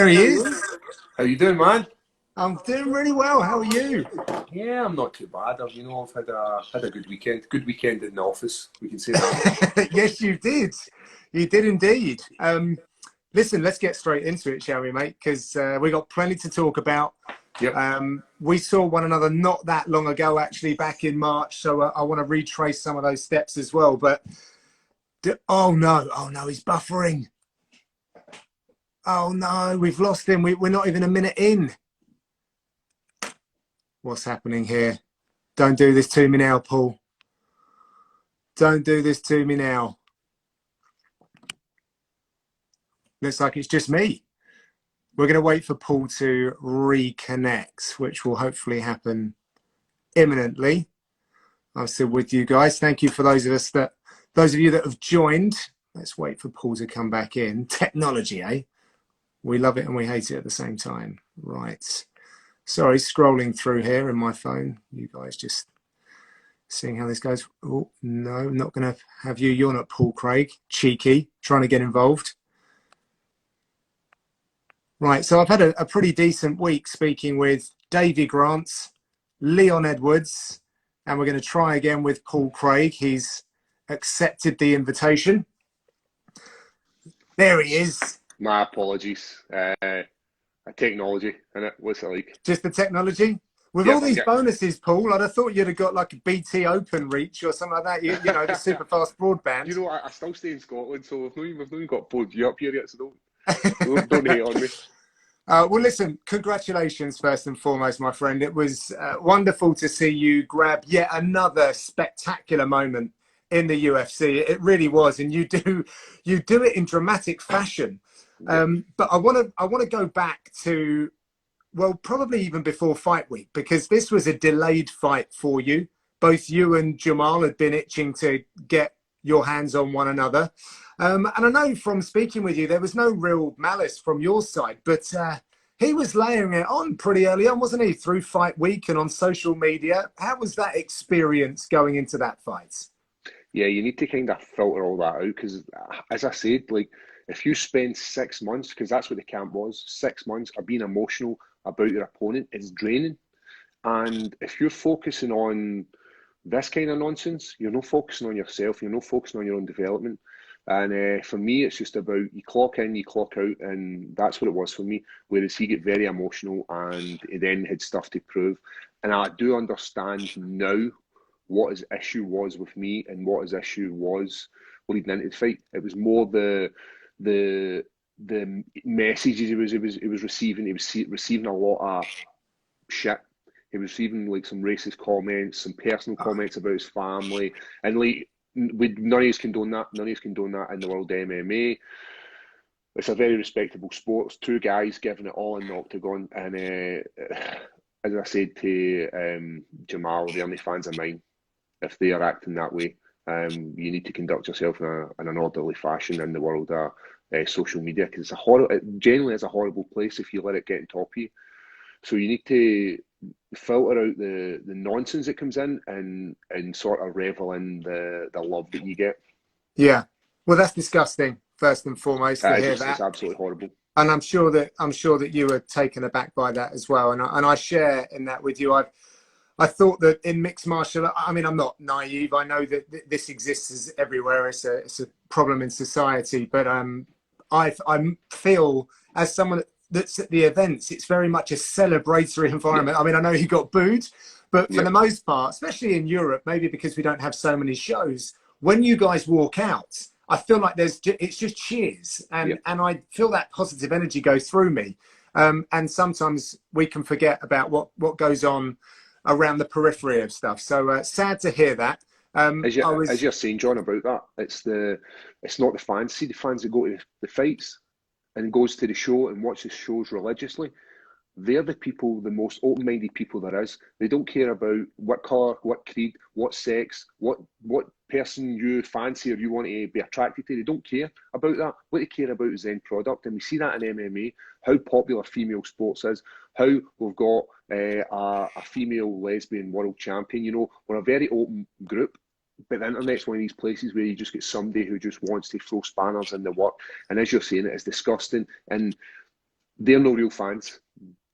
There he is. How you doing, man? I'm doing really well. How are you? Yeah, I'm not too bad. I've had a good weekend. Good weekend in the office. We can say that. Yes, you did. You did indeed. Listen, let's get straight into it, shall we, mate? Because we got plenty to talk about. Yep. We saw one another not that long ago, actually, back in March. So I want to retrace some of those steps as well. But oh no, he's buffering. Oh no, we've lost him. We're not even a minute in. What's happening here? Don't do this to me now, Paul. Don't do this to me now. Looks like it's just me. We're going to wait for Paul to reconnect, which will hopefully happen imminently. I'm still with you guys. Thank you for those of you that have joined. Let's wait for Paul to come back in. Technology, eh? We love it and we hate it at the same time. Right. Sorry, scrolling through here in my phone. You guys just seeing how this goes. Oh, no, not going to have you. You're not Paul Craig. Cheeky, trying to get involved. Right, so I've had a pretty decent week speaking with Davy Grant, Leon Edwards, and we're going to try again with Paul Craig. He's accepted the invitation. There he is. My apologies. Technology, innit? What's it like? Just the technology? With all these bonuses, Paul, I'd have thought you'd have got like a BT Open reach or something like that. You know, the super fast broadband. You know, I still stay in Scotland, so we've not even got both you up here yet, so don't hate on me. Well, listen, congratulations first and foremost, my friend. It was wonderful to see you grab yet another spectacular moment in the UFC. It really was, and you do it in dramatic fashion. But I want to go back to, well, probably even before fight week, because this was a delayed fight for you. Both you and Jamahal had been itching to get your hands on one another. And I know from speaking with you, there was no real malice from your side, but he was laying it on pretty early on, wasn't he, through fight week and on social media? How was that experience going into that fight? Yeah, you need to kind of filter all that out because, as I said, like, if you spend 6 months, because that's what the camp was, 6 months of being emotional about your opponent, it's draining. And if you're focusing on this kind of nonsense, you're not focusing on yourself, you're not focusing on your own development. And for me, it's just about you clock in, you clock out, and that's what it was for me. Whereas he get very emotional and he then had stuff to prove. And I do understand now what his issue was with me and what his issue was leading into the fight. It was more the messages he was receiving. He was receiving a lot of shit. He was receiving like some racist comments, some personal comments about his family, and like none of us condone that. None of us condone that in the world of MMA. It's a very respectable sport. It's two guys giving it all in the octagon, and as I said to Jamahal, they're only fans of mine. If they are acting that way, you need to conduct yourself in an orderly fashion in the world of social media, because it generally is a horrible place if you let it get on top of you. So you need to filter out the nonsense that comes in and sort of revel in the love that you get. Yeah, well, that's disgusting. First and foremost, to hear that. It's absolutely horrible. And I'm sure that you were taken aback by that as well. And I share in that with you. I thought that in mixed martial art, I mean, I'm not naive. I know that this exists everywhere. It's a problem in society. But I feel, as someone that's at the events, it's very much a celebratory environment. Yeah. I mean, I know he got booed, but for the most part, especially in Europe, maybe because we don't have so many shows, when you guys walk out, I feel like it's just cheers. And I feel that positive energy go through me. And sometimes we can forget about what goes on around the periphery of stuff. So sad to hear that. As you're saying, John, about that, it's not the fans. See the fans that go to the fights and goes to the show and watches shows religiously. They're the people, the most open-minded people there is. They don't care about what colour, what creed, what sex, what person you fancy or you want to be attracted to. They don't care about that. What they care about is the end product. And we see that in MMA, how popular female sports is, how we've got a female lesbian world champion. You know, we're a very open group. But the internet's one of these places where you just get somebody who just wants to throw spanners in the work. And as you're saying, it is disgusting. And they're no real fans.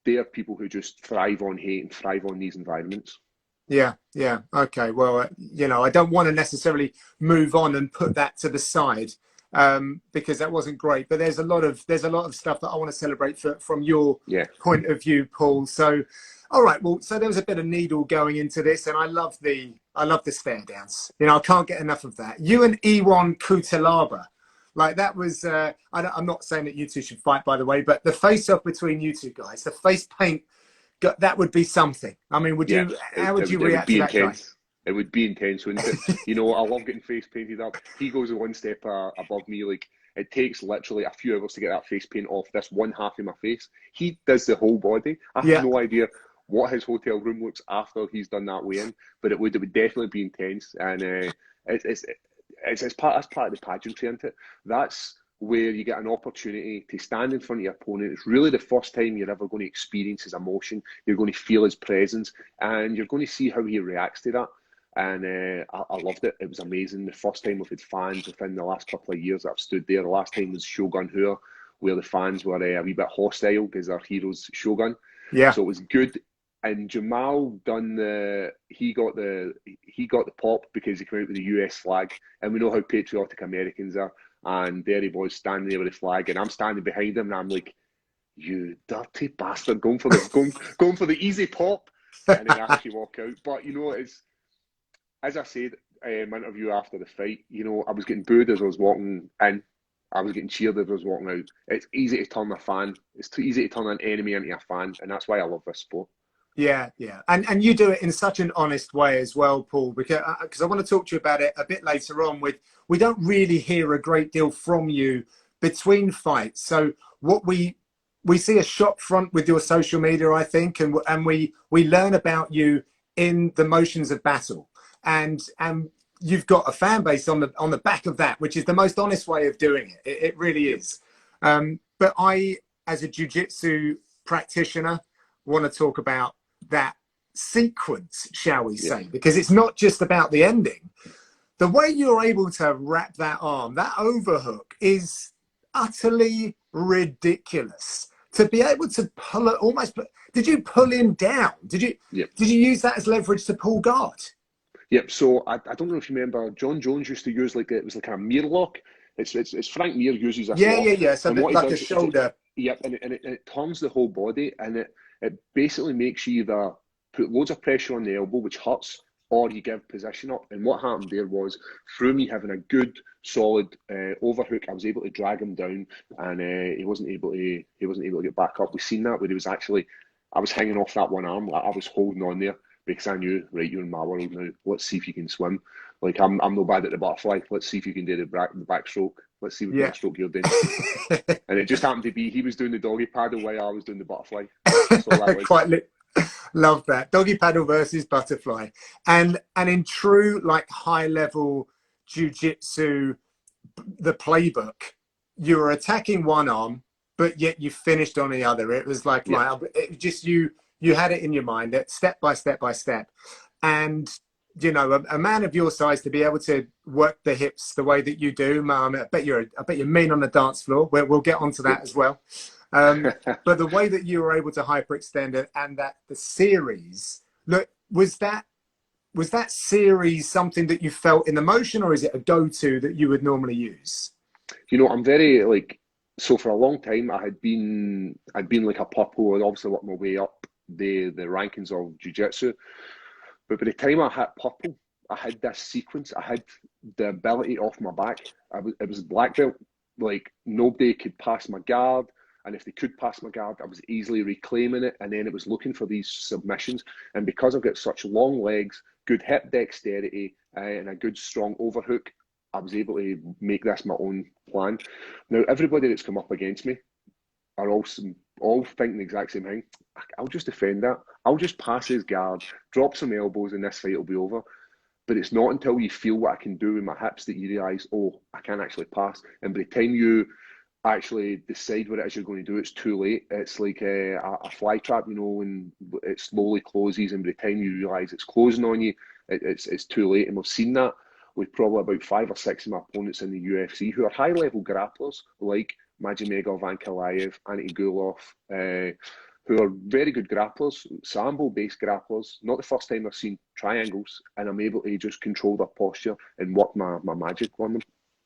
They're people who just thrive on hate and thrive on these environments. Yeah, yeah. Okay. Well, you know, I don't want to necessarily move on and put that to the side, because that wasn't great. But there's a lot of stuff that I want to celebrate from your Yeah. point of view, Paul. So, all right. Well, so there was a bit of needle going into this, and I love the stare downs. You know, I can't get enough of that. You and Iwan Kutalaba, like that was. I'm not saying that you two should fight, by the way, but the face off between you two guys, the face paint. That would be something. I mean, Yeah, how would you it would react to be that guy? intense. It would be intense, wouldn't it? You know, I love getting face painted up. He goes one step above me. Like, it takes literally a few hours to get that face paint off this one half of my face. He does the whole body. I have Yeah, no idea what his hotel room looks after he's done that weigh-in, but it would definitely be intense. And it's part of the pageantry, isn't it? That's where you get an opportunity to stand in front of your opponent. It's really the first time you're ever going to experience his emotion. You're going to feel his presence, and you're going to see how he reacts to that. And I loved it. It was amazing. The first time we've had fans within the last couple of years that I've stood there. The last time was Shogun Hill, where the fans were a wee bit hostile because our hero's Shogun. yeah, So it was good. And Jamal he got the pop because he came out with the US flag, and we know how patriotic Americans are. And there he was standing there with the flag, and I'm standing behind him, and I'm like, "You dirty bastard, going for the easy pop," and then I actually walk out. But you know, it's as I said in my interview after the fight. You know, I was getting booed as I was walking in. I was getting cheered as I was walking out. It's easy to turn a fan. It's too easy to turn an enemy into a fan, and that's why I love this sport. yeah, yeah. And you do it in such an honest way as well, Paul, because I want to talk to you about it a bit later on. We don't really hear a great deal from you between fights. So what we see a shop front with your social media, I think, and we learn about you in the motions of battle, and you've got a fan base on the back of that, which is the most honest way of doing it. It really is. But I, as a jiu-jitsu practitioner, want to talk about that sequence, shall we say, because it's not just about the ending. The way you're able to wrap that arm, that overhook, is utterly ridiculous. To be able to pull it almost, did you pull him down? Did you use that as leverage to pull guard? Yep. So I don't know if you remember, Jon Jones used to use it was like a mirror lock. It's Frank Mir uses this lock. Yeah. So And what like he a does, shoulder. yep, and it turns the whole body, and it basically makes you either put loads of pressure on the elbow, which hurts, or you give position up. And what happened there was, through me having a good solid overhook, I was able to drag him down, and he wasn't able to get back up. We've seen that where I was hanging off that one arm, like I was holding on there because I knew, right, you're in my world now. Let's see if you can swim. Like I'm no bad at the butterfly. Let's see if you can do the backstroke. Let's see what kind of stroke you're doing. And it just happened to be he was doing the doggy paddle while I was doing the butterfly. So that was Love that doggy paddle versus butterfly, and in true like high level jiu-jitsu, the playbook, you were attacking one arm, but yet you finished on the other. It was like it just you had it in your mind that step by step by step, and you know, a man of your size to be able to work the hips the way that you do, I bet you're mean on the dance floor. We'll get onto that as well. But the way that you were able to hyperextend it, and that the series, look, was that series something that you felt in the motion, or is it a go-to that you would normally use? You know, I'm very so for a long time I'd been like a purple, and obviously worked my way up the rankings of jiu-jitsu. But by the time I hit purple, I had this sequence. I had the ability off my back. It was black belt. Like, nobody could pass my guard. And if they could pass my guard, I was easily reclaiming it. And then it was looking for these submissions. And because I've got such long legs, good hip dexterity, and a good strong overhook, I was able to make this my own plan. Now, everybody that's come up against me are all thinking the exact same thing. I'll just defend that. I'll just pass his guard, drop some elbows, and this fight will be over. But it's not until you feel what I can do with my hips that you realise, oh, I can actually pass. And by the time you actually decide what it is you're going to do, it's too late. It's like a fly trap, you know, when it slowly closes, and by the time you realise it's closing on you, it's too late. And we've seen that with probably about 5 or 6 of my opponents in the UFC who are high-level grapplers, like Majimegov, Ankalaev, Antigulov, who are very good grapplers, sambo-based grapplers. Not the first time I've seen triangles, and I'm able to just control their posture and work my magic on them.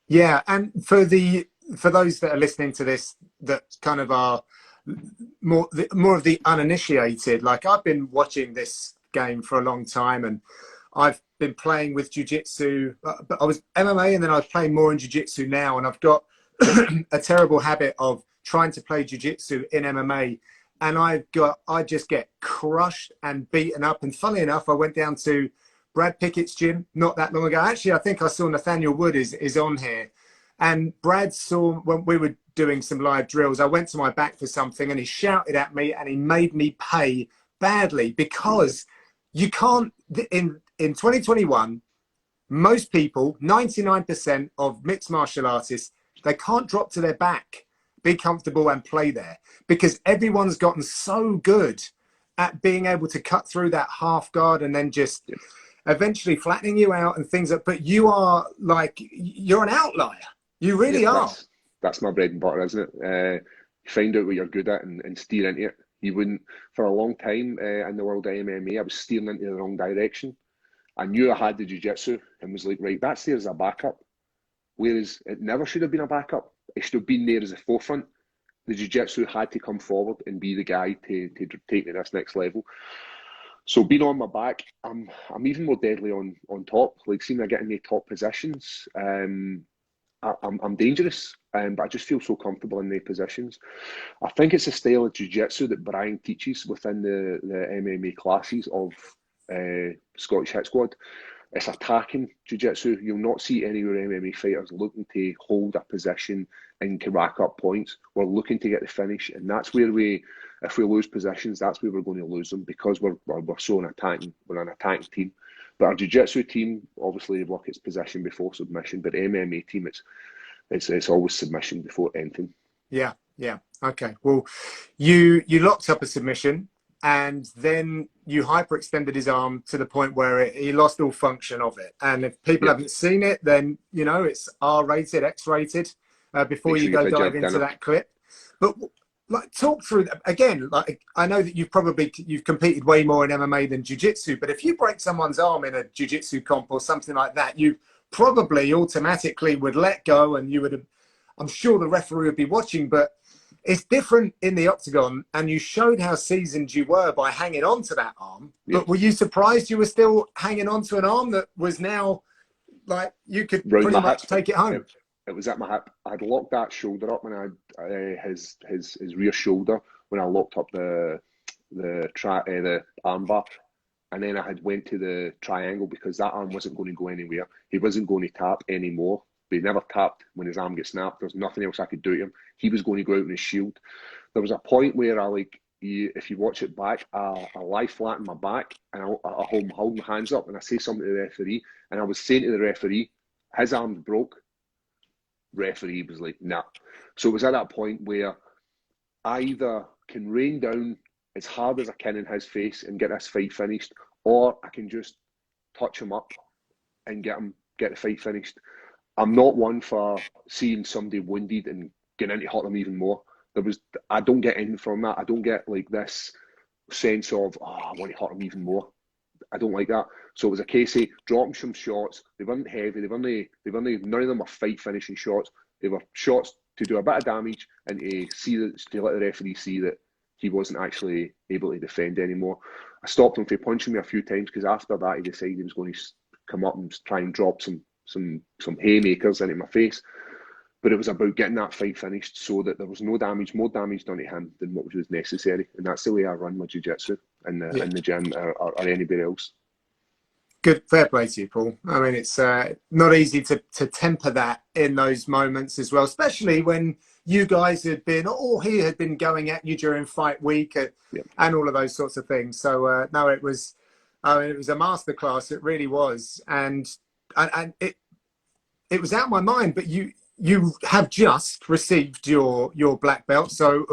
Yeah, and for those that are listening to this that kind of are more of the uninitiated, like I've been watching this game for a long time, and I've been playing with jiu-jitsu, but I was MMA and then I was playing more in jiu-jitsu now, and I've got a terrible habit of trying to play jiu-jitsu in MMA, and I just get crushed and beaten up. And funny enough, I went down to Brad Pickett's gym not that long ago. Actually, I think I saw Nathaniel Wood is on here, and Brad saw when we were doing some live drills. I went to my back for something and he shouted at me and he made me pay badly, because you can't in 2021, most people, 99% of mixed martial artists, they can't drop to their back, be comfortable and play there, because everyone's gotten so good at being able to cut through that half guard and then just eventually flattening you out and things like, but you are like, you're an outlier. You really are. That's my bread and butter, isn't it? Find out what you're good at and steer into it. You wouldn't, for a long time in the world of MMA, I was steering into the wrong direction. I knew I had the jiu-jitsu and was like, right, that's there as a backup. Whereas it never should have been a backup. It should have been there as a forefront. The jiu-jitsu had to come forward and be the guy to take to this next level. So being on my back, I'm even more deadly on top. Like, seeing I get in the top positions, I'm dangerous, but I just feel so comfortable in the positions. I think it's a style of jiu-jitsu that Brian teaches within the MMA classes of Scottish Hit Squad. It's attacking jiu-jitsu. You'll not see any of your MMA fighters looking to hold a position and can rack up points. We're looking to get the finish, and that's where if we lose positions, that's where we're going to lose them, because we're so attacking. We're an attacking team. But our jiu-jitsu team, obviously, work its position before submission. But MMA team, it's always submission before anything. Yeah. Okay. Well, you locked up a submission, and then you hyperextended his arm to the point where he lost all function of it. And if people haven't seen it, then it's R-rated, X-rated. Before you go dive into that clip, but like, talk through again. Like, I know that you've competed way more in MMA than jiu-jitsu, but if you break someone's arm in a jiu-jitsu comp or something like that, you probably automatically would let go, and you would. I'm sure the referee would be watching, but it's different in the octagon. And you showed how seasoned you were by hanging on to that arm. But were you surprised you were still hanging on to an arm that was now like you could pretty much take it home? It was at my hip. I'd locked that shoulder up, and his rear shoulder, when I locked up the armbar, and then I had went to the triangle, because that arm wasn't going to go anywhere. He wasn't going to tap anymore. But he never tapped when his arm gets snapped. There's nothing else I could do to him. He was going to go out in his shield. There was a point where if you watch it back, I lie flat on my back, and I hold my hands up, and I say something to the referee, and I was saying to the referee, his arm's broke. Referee was like, nah. So it was at that point where I either can rain down as hard as I can in his face and get this fight finished, or I can just touch him up and get the fight finished. I'm not one for seeing somebody wounded and getting in to hurt them even more. I don't get in from that. I don't get like this sense of, I want to hurt them even more. I don't like that. So it was a case of dropping some shots. They weren't heavy. None of them were fight finishing shots. They were shots to do a bit of damage and to let the referee see that he wasn't actually able to defend anymore. I stopped him from punching me a few times, because after that he decided he was going to come up and try and drop some haymakers into my face. But it was about getting that fight finished so that there was no damage, more damage done to him than what was necessary. And that's the way I run my jiu-jitsu in the gym or anybody else. Good, fair play to you, Paul. I mean, it's not easy to temper that in those moments as well, especially when you guys had been, or he had been going at you during fight week and all of those sorts of things. So no, it was a masterclass. It really was, and it was out of my mind. But you have just received your black belt, so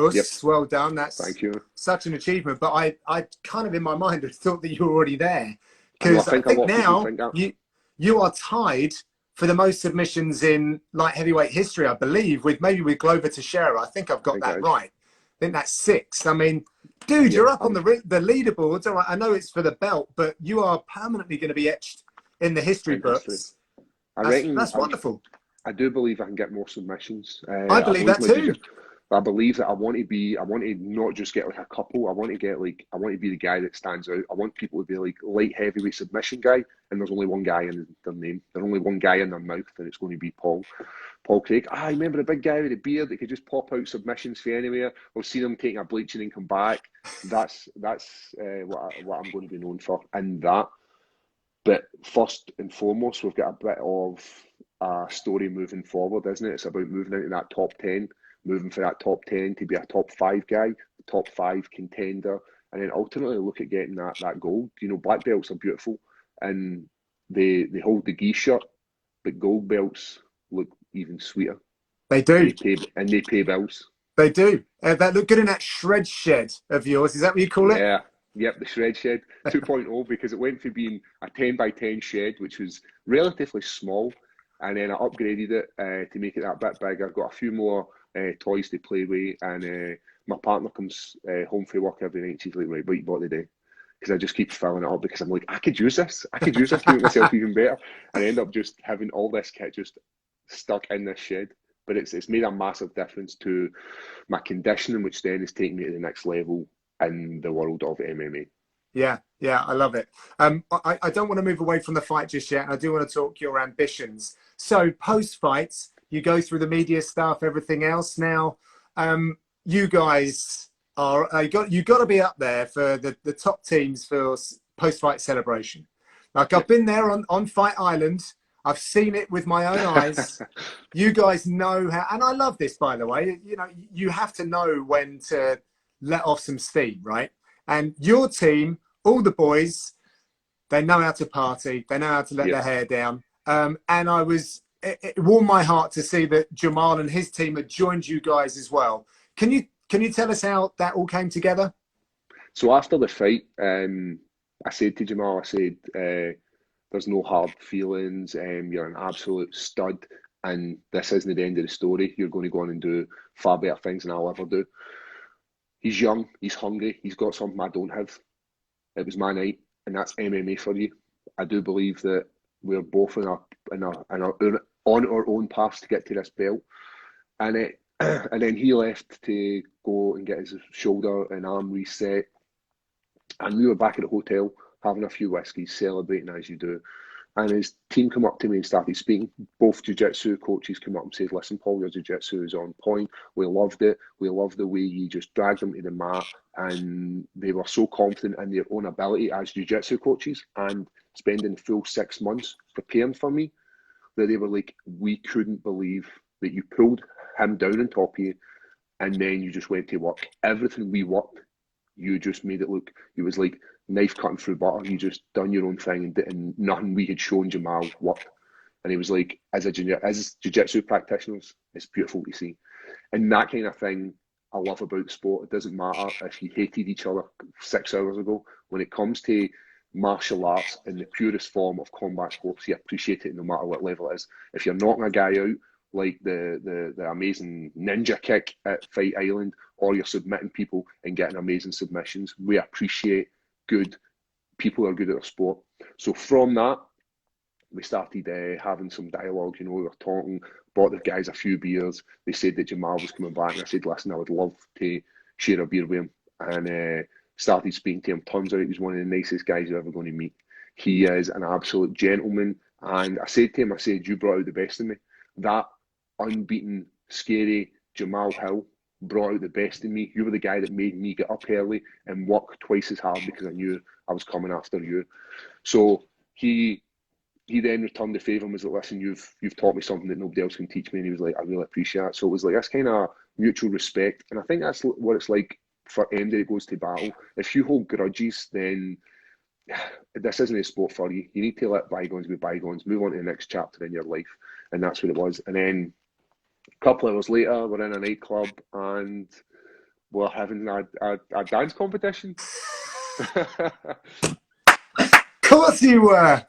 well done. Thank you. Such an achievement. But I kind of in my mind had thought that you were already there. Because I think now you are tied for the most submissions in light heavyweight history, I believe, with Glover Teixeira. I think I've got that right. I think that's 6. I mean, dude, you're up on the leaderboards. All right, I know it's for the belt, but you are permanently going to be etched in the history books. I reckon that's wonderful. I do believe I can get more submissions. I believe that too. I believe that I want to not just get like a couple. I want to be the guy that stands out. I want people to be like light heavyweight submission guy, and there's only one guy in their name. There's only one guy in their mouth, and it's going to be Paul Craig. I remember the big guy with the beard that could just pop out submissions for anywhere. I've seen him taking a bleaching and come back. That's what I'm going to be known for, and that. But first and foremost, we've got a bit of a story moving forward, isn't it? It's about moving into that top 10. Moving for that top 10 to be a top 5 guy, top 5 contender, and then ultimately look at getting that gold. You know, black belts are beautiful and they hold the gi shirt, but gold belts look even sweeter. They do. They pay bills. They do. That look good in that shred shed of yours. Is that what you call it? Yeah. Yep, the shred shed 2.0, because it went from being a 10 by 10 shed, which was relatively small, and then I upgraded it to make it that bit bigger. I've got a few more toys to play with, and my partner comes home from work every night. She's like, right, what you bought today? Because I just keep filling it up, because I'm like, I could use this to make myself even better. And I end up just having all this kit just stuck in this shed. But it's made a massive difference to my conditioning, which then is taking me to the next level in the world of MMA. Yeah, I love it. I don't want to move away from the fight just yet. I do want to talk your ambitions. So post-fights, you go through the media stuff, everything else. Now, you guys are you got to be up there for the top teams for post-fight celebration. Like, I've been there on Fight Island. I've seen it with my own eyes. You guys know how, and I love this, by the way. You know, you have to know when to let off some steam, right? And your team, all the boys, they know how to party. They know how to let their hair down. And it warmed my heart to see that Jamahal and his team had joined you guys as well. Can you tell us how that all came together? So after the fight, I said to Jamahal, there's no hard feelings. You're an absolute stud, and this isn't the end of the story. You're going to go on and do far better things than I'll ever do. He's young, he's hungry, he's got something I don't have. It was my night, and that's MMA for you. I do believe that we're both on our own paths to get to this belt. And then he left to go and get his shoulder and arm reset. And we were back at the hotel having a few whiskeys, celebrating as you do. And his team come up to me and started speaking. Both jiu-jitsu coaches come up and said, listen, Paul, your jiu-jitsu is on point. We loved it. We loved the way you just dragged them to the mat. And they were so confident in their own ability as jiu-jitsu coaches and spending the full 6 months preparing for me, that they were like, we couldn't believe that you pulled him down on top of you and then you just went to work. Everything we worked, you just made it look, it was like knife cutting through butter. You just done your own thing, and nothing we had shown Jamahal worked. And he was like, as jiu-jitsu practitioners, it's beautiful to see. And that kind of thing I love about the sport. It doesn't matter if you hated each other 6 hours ago. When it comes to martial arts in the purest form of combat sports, you appreciate it no matter what level it is. If you're knocking a guy out like the amazing ninja kick at Fight Island, or you're submitting people and getting amazing submissions, we appreciate good people who are good at their sport. So from that, we started having some dialogue. You know, we were talking, bought the guys a few beers. They said that Jamahal was coming back, and I said, listen, I would love to share a beer with him. And started speaking to him. Turns out he's one of the nicest guys you're ever going to meet. He is an absolute gentleman. And I said to him, you brought out the best in me. That unbeaten, scary Jamahal Hill brought out the best in me. You were the guy that made me get up early and work twice as hard because I knew I was coming after you. So he then returned the favour and was like, listen, you've taught me something that nobody else can teach me. And he was like, I really appreciate it. So it was like this kind of mutual respect. And I think that's what it's like for anybody that goes to battle. If you hold grudges, then this isn't a sport for you. You need to let bygones be bygones, move on to the next chapter in your life. And that's what it was. And then a couple of hours later, we're in a nightclub and we're having a dance competition. Of course you were.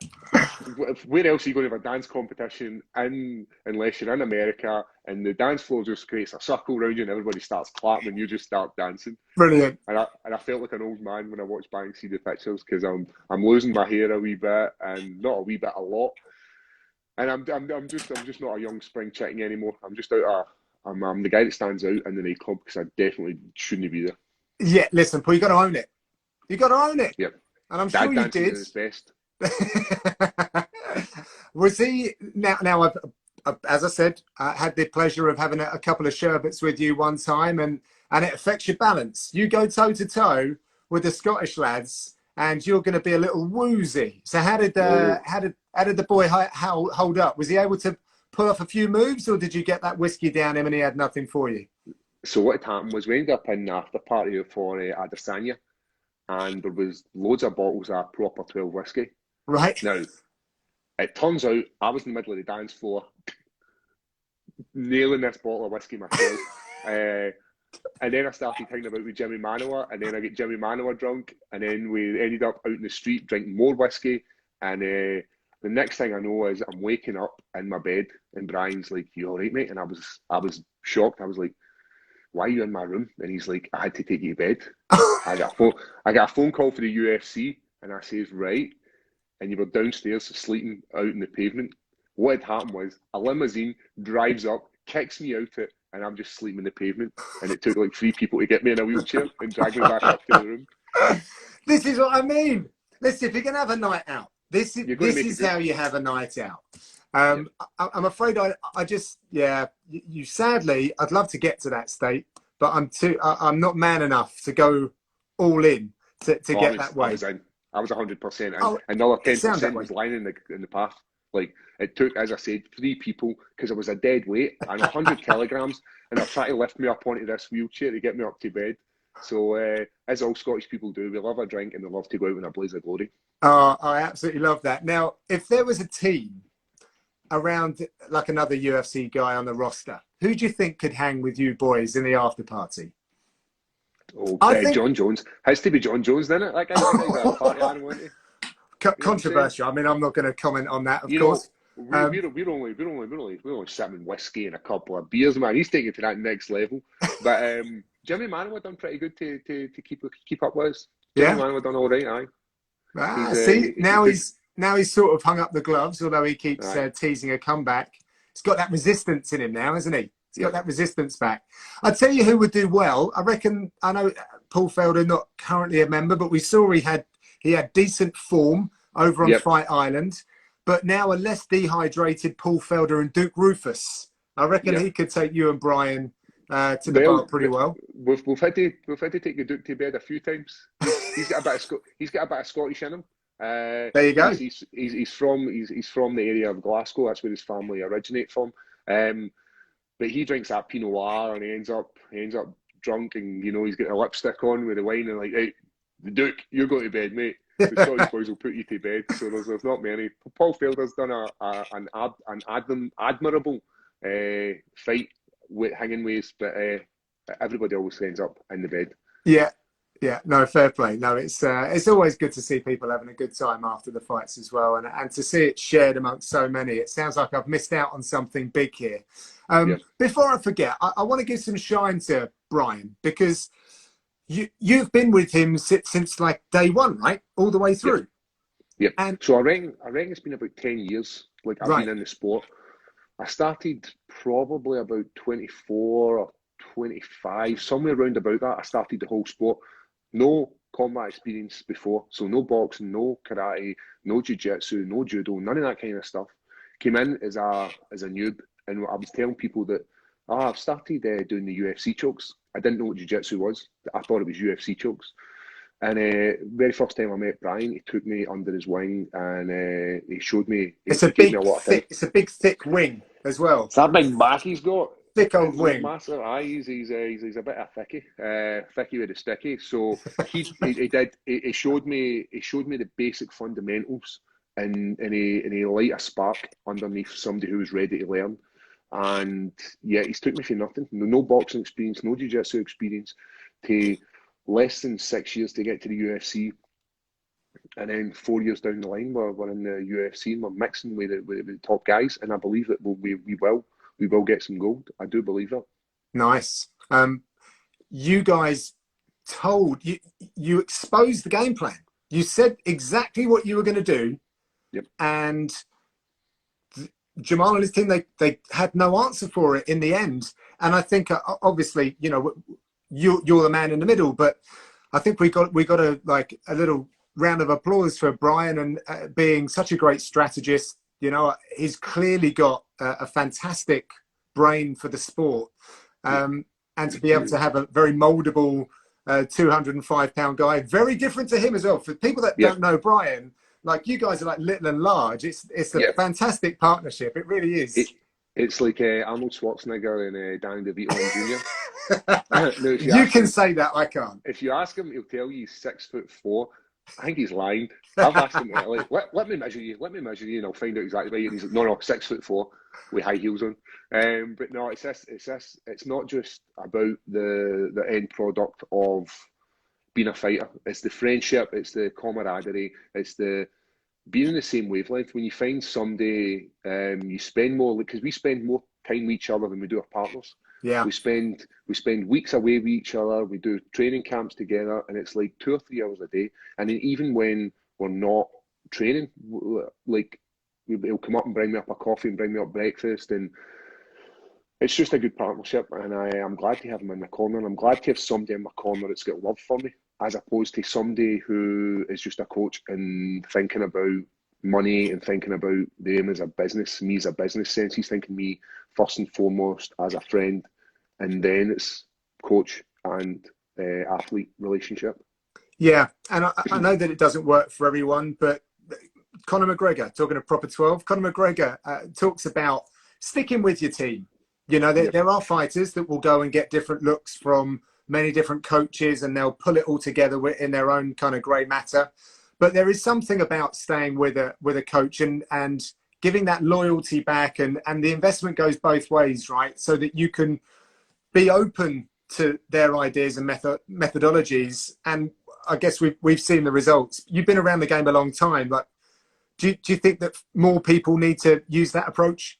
where else are you going to have a dance competition unless you're in America and the dance floor just creates a circle around you and everybody starts clapping and you just start dancing. Brilliant. And I felt like an old man when I watched back and see the pictures because I'm losing my hair a wee bit and not a wee bit, a lot. And I'm just not a young spring chicken anymore. I'm just I'm the guy that stands out in the nightclub because I definitely shouldn't be there. Yeah, listen, Paul, you got to own it. You got to own it. Yep. And I'm Dad sure you dancing did. at his best. Was he now? I've, as I said, I had the pleasure of having a couple of sherbets with you one time, and it affects your balance. You go toe to toe with the Scottish lads, and you're going to be a little woozy. So how did the boy hold up? Was he able to pull off a few moves, or did you get that whiskey down him and he had nothing for you? So what had happened was we ended up in the after party for Adesanya, and there was loads of bottles of proper 12 whiskey. Right. Now, it turns out I was in the middle of the dance floor, nailing this bottle of whiskey myself. And then I started hanging about with Jimmy Manoa, and then I get Jimmy Manoa drunk, and then we ended up out in the street drinking more whiskey. And the next thing I know is I'm waking up in my bed, and Brian's like, "You all right, mate?" And I was shocked. I was like, "Why are you in my room?" And he's like, "I had to take you to bed." I got a phone call for the UFC, and I says, "Right." And you were downstairs sleeping out in the pavement. What had happened was a limousine drives up, kicks me out it, and I'm just sleeping in the pavement. And it took like 3 people to get me in a wheelchair and drag me back up to the room. This is what I mean. Listen, if you're going to have a night out, this is how you have a night out. I'm afraid I just, you sadly, I'd love to get to that state, but I'm not man enough to go all in to get that way. I was 100%. And another 10% was lying in the path. Like, it took, as I said, 3 people, because I was a dead weight and 100 kilograms, and they're trying to lift me up onto this wheelchair to get me up to bed. So, as all Scottish people do, we love a drink and we love to go out in a blaze of glory. Oh, I absolutely love that. Now, if there was a team around like another UFC guy on the roster, who do you think could hang with you boys in the after party? Oh, I think Jon Jones. Has to be Jon Jones, doesn't it? That guy's a party animal, isn't he? Controversial. I mean, I'm not going to comment on that, of course. We're only sipping whiskey and a couple of beers, man. He's taking it to that next level. But Jimmy Manoa done pretty good to keep up with us. Jimmy Manoa done all right, aye. Now he's sort of hung up the gloves, although he keeps teasing a comeback. He's got that resistance in him now, hasn't he? He's got that resistance back. I'll tell you who would do well. I reckon, I know Paul Felder, not currently a member, but we saw he had decent form over on Fight Island. But now a less dehydrated Paul Felder and Duke Rufus. I reckon he could take you and Brian to the bar pretty well. We've had to take the Duke to bed a few times. He's got a bit of Scottish in him. There you go. He's from the area of Glasgow. That's where his family originate from. But he drinks that Pinot Noir and he ends up drunk, and he's got a lipstick on with the wine and like, "Hey, the Duke, you go to bed, mate. The Scottish boys will put you to bed." So there's not many. Paul Felder's done an admirable fight with hanging ways, but everybody always ends up in the bed. Yeah, no, fair play. No, it's always good to see people having a good time after the fights as well, and to see it shared amongst so many. It sounds like I've missed out on something big here. Before I forget, I want to give some shine to Brian, because you've been with him since like day one, right? All the way through. Yeah. And so I reckon it's been about 10 years. Like, I've been in the sport. I started probably about 24 or 25, somewhere around about that. I started the whole sport. No combat experience before, so no boxing, no karate, no jiu-jitsu, no judo, none of that kind of stuff. Came in as a noob, and I was telling people that I've started doing the UFC chokes. I didn't know what jiu-jitsu was. I thought it was UFC chokes. And very first time I met Brian, he took me under his wing and he showed me. It's a big thick wing as well. It's that big back he's got. Thick old wing. Massive. He's a bit of thicky, thicky with a sticky. So he showed me the basic fundamentals, and he lit a spark underneath somebody who was ready to learn. And he's took me for nothing. No boxing experience, no jiu-jitsu experience, to less than 6 years to get to the UFC. And then 4 years down the line, we're in the UFC and we're mixing with the top guys. And I believe that we will get some gold. I do believe that. Nice. You guys you exposed the game plan. You said exactly what you were going to do. Yep. And Jamahal and his team, they had no answer for it in the end. And I think, obviously, you know, you're the man in the middle, but I think we got a little round of applause for Brian and being such a great strategist. You know, he's clearly got a fantastic brain for the sport, and to be able to have a very moldable 205-pound guy, very different to him as well. For people that don't know Brian, like, you guys are like little and large. It's a fantastic partnership. It really is. It's like Arnold Schwarzenegger and Danny DeVito Jr. No, you can say that, I can't. If you ask him, he'll tell you he's 6'4". I think he's lying. I've asked him, like, let me measure you, and I'll find out exactly right. And he's like, no, 6'4" with high heels on. But no, it's not just about the end product of being a fighter. It's the friendship, it's the camaraderie, it's the being in the same wavelength. When you find somebody, you spend more, because we spend more time with each other than we do our partners. Yeah. We spend weeks away with each other. We do training camps together, and it's like 2 or 3 hours a day. And then even when we're not training, like, he'll come up and bring me up a coffee and bring me up breakfast, and it's just a good partnership. And I'm glad to have him in my corner, and I'm glad to have somebody in my corner that's got love for me, as opposed to somebody who is just a coach and thinking about money and thinking about them as a business, me as a business sense. He's thinking me first and foremost as a friend, and then it's coach and athlete relationship. Yeah, and I know that it doesn't work for everyone, but Conor McGregor, talking of Proper 12, Conor McGregor talks about sticking with your team. You know, there are fighters that will go and get different looks from many different coaches, and they'll pull it all together in their own kind of grey matter. But there is something about staying with a coach and giving that loyalty back, and the investment goes both ways, right? So that you can be open to their ideas and methodologies. And I guess we've seen the results. You've been around the game a long time. Like, do you think that more people need to use that approach?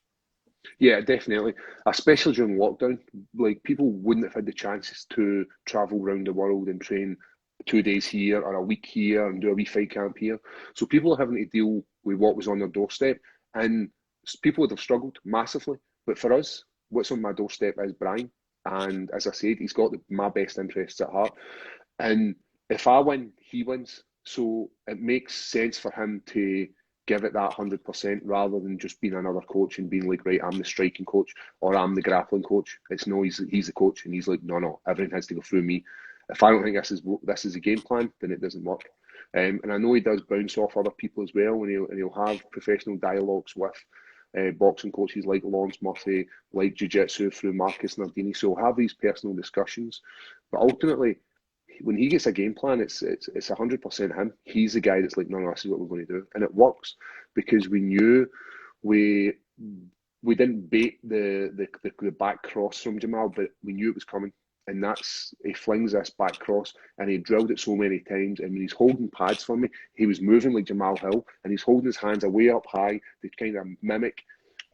Yeah, definitely. Especially during lockdown, like, people wouldn't have had the chances to travel around the world and train 2 days here or a week here and do a wee fight camp here. So people are having to deal with what was on their doorstep, and people would have struggled massively. But for us, what's on my doorstep is Brian. And as I said, he's got my best interests at heart. And if I win, he wins. So it makes sense for him to give it that 100% rather than just being another coach and being like, right, I'm the striking coach or I'm the grappling coach. It's no, he's the coach, and he's like, no, everything has to go through me. If I don't think this is a game plan, then it doesn't work. And I know he does bounce off other people as well, and he'll have professional dialogues with boxing coaches like Lawrence Murphy, like jiu-jitsu through Marcus Nardini. So he'll have these personal discussions. But ultimately, when he gets a game plan, it's 100% him. He's the guy that's like, no, this is what we're going to do. And it works because we knew we didn't bait the back cross from Jamahal, but we knew it was coming. And he flings this back cross, and he drilled it so many times. And when he's holding pads for me, he was moving like Jamahal Hill, and he's holding his hands way up high to kind of mimic.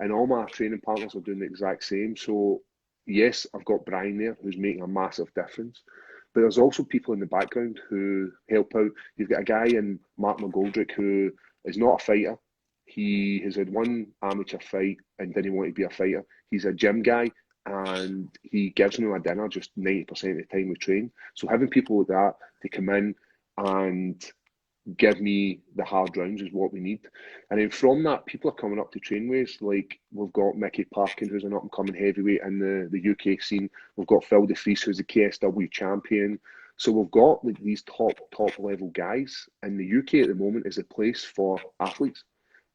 And all my training partners are doing the exact same. So yes, I've got Brian there who's making a massive difference. But there's also people in the background who help out. You've got a guy in Mark McGoldrick who is not a fighter. He has had one amateur fight and didn't want to be a fighter. He's a gym guy, and he gives me my dinner just 90% of the time we train. So having people like that to come in and give me the hard rounds is what we need. And then from that, people are coming up to train with us. Like, we've got Mickey Parkin, who's an up-and-coming heavyweight in the UK scene. We've got Phil DeFries, who's the KSW champion. So we've got like these top level guys. And the UK at the moment is a place for athletes.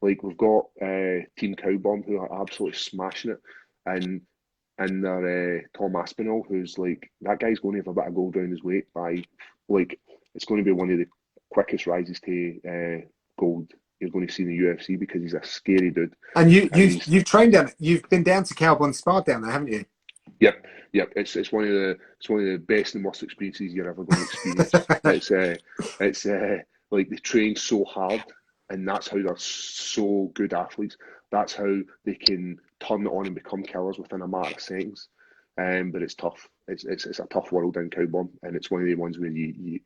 Like, we've got Team Cowbomb, who are absolutely smashing it. And they're Tom Aspinall, who's like, that guy's going to have a bit of gold around his weight by, like, it's going to be one of the quickest rises to gold you're going to see in the UFC, because he's a scary dude. And you've trained down it. You've been down to Cowbomb Spa down there, haven't you? Yep. It's one of the best and worst experiences you're ever going to experience. Like, they train so hard, and that's how they're so good athletes. That's how they can turn it on and become killers within a matter of seconds. But it's tough. It's a tough world in Cowburn, and it's one of the ones where you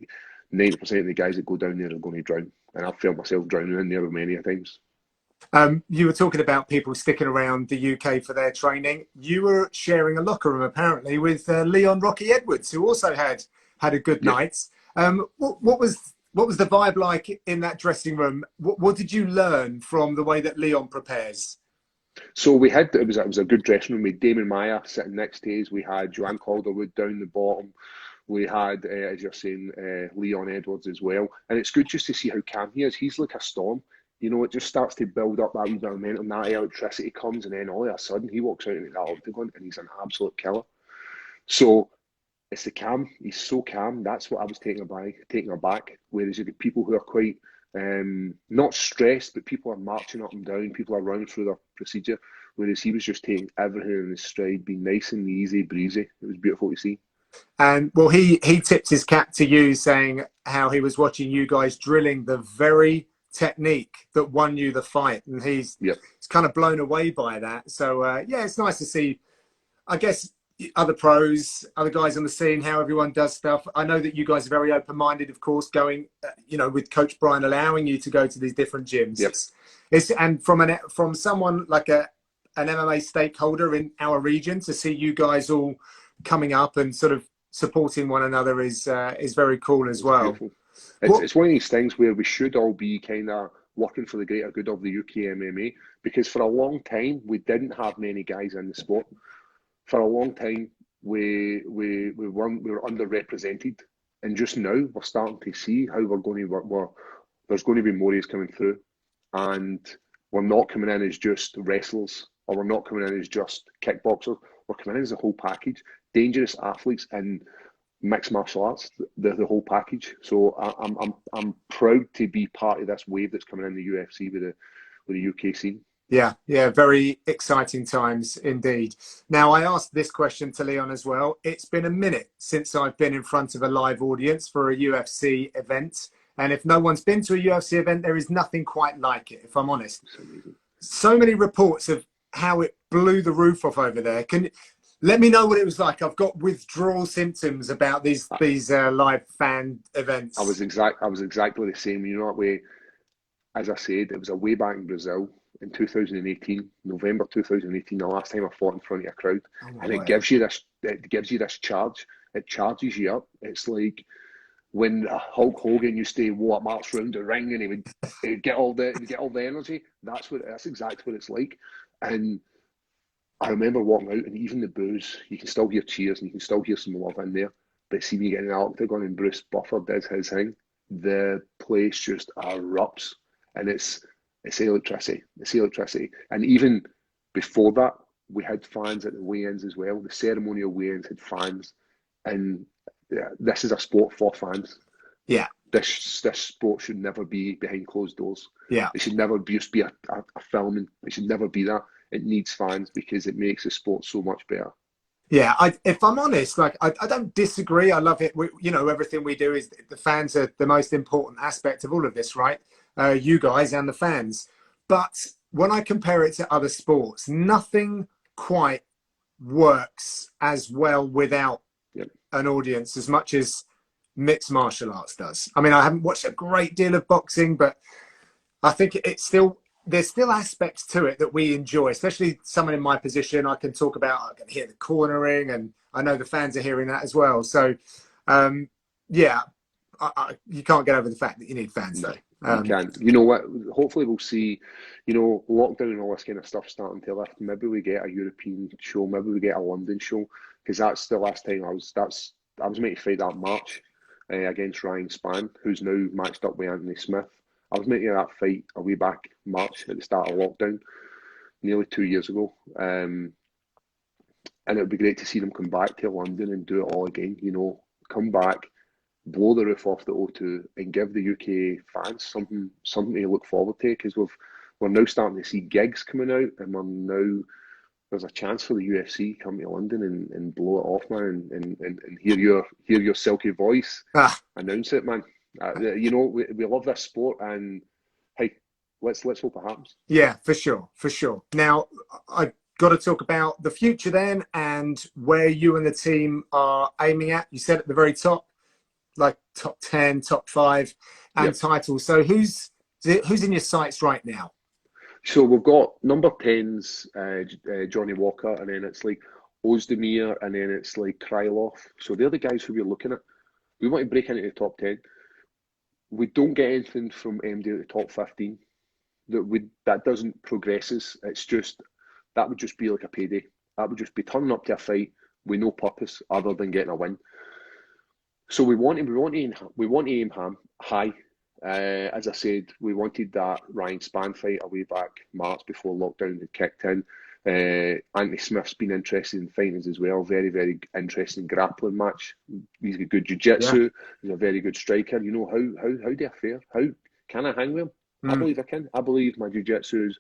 90% of the guys that go down there are going to drown. And I've felt myself drowning in there many a times. You were talking about people sticking around the UK for their training. You were sharing a locker room apparently with Leon Rocky Edwards, who also had a good Yeah. night. What was the vibe like in that dressing room? What did you learn from the way that Leon prepares? So it was a good dressing room. We had Damon Maya sitting next to us. We had Joanne Calderwood down the bottom. We had, as you're saying, Leon Edwards as well. And it's good just to see how calm he is. He's like a storm. You know, it just starts to build up that wee bit of momentum, that electricity comes, and then all of a sudden he walks out into that octagon and he's an absolute killer. So it's the calm. He's so calm. That's what I was taken aback. Whereas you get people who are quite not stressed, but people are marching up and down. People are running through their procedure. Whereas he was just taking everything in his stride, being nice and easy, breezy. It was beautiful to see. And well, he tipped his cap to you, saying how he was watching you guys drilling the very technique that won you the fight, and he's kind of blown away by that. So yeah, it's nice to see, I guess, other pros, other guys on the scene, how everyone does stuff. I know that you guys are very open-minded, of course, going, with Coach Brian allowing you to go to these different gyms. Yep. It's and from someone like an MMA stakeholder in our region, to see you guys all coming up and sort of supporting one another is very cool as well. It's one of these things where we should all be kind of working for the greater good of the UK MMA, because for a long time we didn't have many guys in the sport. For a long time we were underrepresented, and just now we're starting to see how we're going to work. There's going to be more of coming through, and we're not coming in as just wrestlers, or we're not coming in as just kickboxers. We're coming in as a whole package, dangerous athletes in mixed martial arts, the whole package. So I'm proud to be part of this wave that's coming in the UFC with the UK scene. Yeah, very exciting times indeed. Now, I asked this question to Leon as well. It's been a minute since I've been in front of a live audience for a UFC event. And if no one's been to a UFC event, there is nothing quite like it, if I'm honest. So many reports of how it blew the roof off over there. Let me know what it was like. I've got withdrawal symptoms about these live fan events. I was exactly the same. You know, that way, as I said, it was a way back in Brazil in 2018, November 2018, the last time I fought in front of a crowd. And it gives you this charge. It charges you up. It's like when Hulk Hogan used to march around the ring and he'd get all the energy. That's exactly what it's like. And I remember walking out, and even the boos, you can still hear cheers and you can still hear some love in there. But see me getting in the octagon and Bruce Buffer does his thing, the place just erupts, and it's electricity. It's electricity. And even before that, we had fans at the weigh-ins as well. The ceremonial weigh-ins had fans, and this is a sport for fans. Yeah. This sport should never be behind closed doors. Yeah. It should never just be a filming. It should never be that. It needs fans because it makes the sport so much better. Yeah, if I'm honest, like I don't disagree. I love it. Everything we do is the fans are the most important aspect of all of this, right? You guys and the fans. But when I compare it to other sports, nothing quite works as well without an audience as much as mixed martial arts does. I mean, I haven't watched a great deal of boxing, but I think there's still aspects to it that we enjoy, especially someone in my position. I can talk about, I can hear the cornering, and I know the fans are hearing that as well. So, you can't get over the fact that you need fans, though. You can. You know what? Hopefully we'll see, lockdown and all this kind of stuff starting to lift. Maybe we get a European show. Maybe we get a London show, because that's the last time I was meant to fight that March against Ryan Spann, who's now matched up with Anthony Smith. I was making that fight a way back March at the start of lockdown, nearly 2 years ago. And it would be great to see them come back to London and do it all again. Come back, blow the roof off the O2, and give the UK fans something to look forward to, because we're now starting to see gigs coming out, and there's a chance for the UFC come to London and blow it off, man, and hear your silky voice announce it, man. You know, we love this sport, and hey, let's hope it happens. Yeah, for sure, for sure. Now, I got to talk about the future then, and where you and the team are aiming at. You said at the very top, like top 10, top 5, and Yep. titles. So who's in your sights right now? So we've got number 10's Johnny Walker, and then it's like Ozdemir, and then it's like Krylov. So they're the guys who we're looking at. We want to break into the top 10. We don't get anything from MD at the top 15. That doesn't progress us. It's just, that would just be like a payday. That would just be turning up to a fight with no purpose other than getting a win. So we want to aim high. As I said, we wanted that Ryan Spann fight a way back March before lockdown had kicked in. Anthony Smith's been interested in fighting us as well. Very, very interesting grappling match. He's got good jiu-jitsu. Yeah. He's a very good striker. You know, how do I fare? How can I hang with him? I believe I can. I believe my jiu-jitsu is